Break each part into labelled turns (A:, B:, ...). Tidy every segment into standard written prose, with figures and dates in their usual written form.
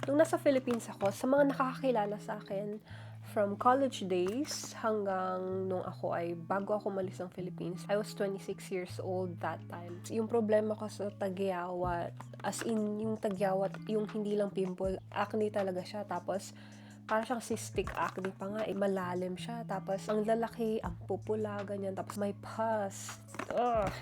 A: Nung nasa Philippines ako, sa mga nakakakilala sa akin, from college days hanggang nung ako ay bago ako umalis ng Philippines, I was 26 years old that time. Yung problema ko sa tagyawat, as in yung tagyawat, yung hindi lang pimple, acne talaga siya. Tapos para siyang cystic acne pa nga, malalim siya. Tapos ang lalaki, ang pupula, ganyan. Tapos may pus. Ugh.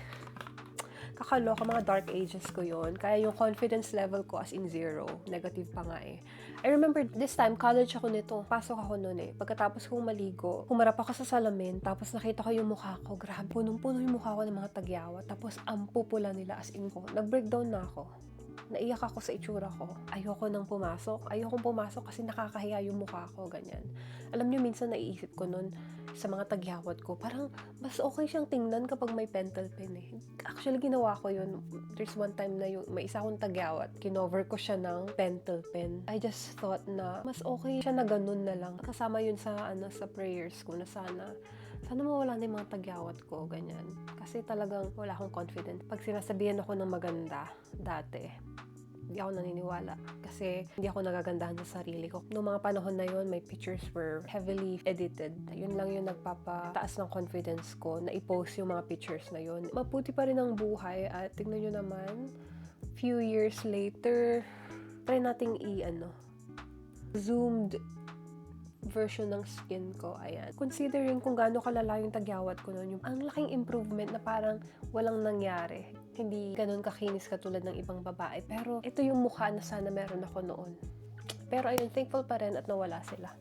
A: Kakaloka, mga dark ages ko yon. Kaya yung confidence level ko as in zero. Negative pa nga eh. I remember this time, college ako nito. Pasok ako noon eh. Pagkatapos kong maligo, humarap ako sa salamin, tapos nakita ko yung mukha ko. Grabe, punong-puno yung mukha ko ng mga tagyawat. Tapos ang pupula nila as in ko. Nag-breakdown na ako. Naiyak ako sa itsura ko. Ayoko nang pumasok. Ayokong pumasok kasi nakakahiya yung mukha ko, ganyan. Alam niyo, minsan naiisip ko nun sa mga tagyawat ko, parang mas okay siyang tingnan kapag may pentel pen eh. Actually, ginawa ko yun. There's one time na yung may isa akong tagyawat, kinover ko siya ng pentel pen. I just thought na mas okay siya na ganun na lang. Kasama yun sa, sa prayers ko na sana mawala na yung mga tagyawat ko, ganyan. Kasi talagang wala akong confidence. Pag sinasabihan ako ng maganda, dati, hindi ako naniniwala. Kasi hindi ako nagagandahan sa sarili ko. Noong mga panahon na yun, my pictures were heavily edited. Yun lang yung nagpapataas ng confidence ko na i-post yung mga pictures na yun. Maputi pa rin ang buhay at tignan nyo naman, few years later, try nating zoomed version ng skin ko, ayan. Considering kung gaano kalala yung tagyawat ko noon, yung ang laking improvement na parang walang nangyari. Hindi ganun kakinis katulad ng ibang babae. Pero ito yung mukha na sana meron ako noon. Pero ayun, thankful pa rin at nawala sila.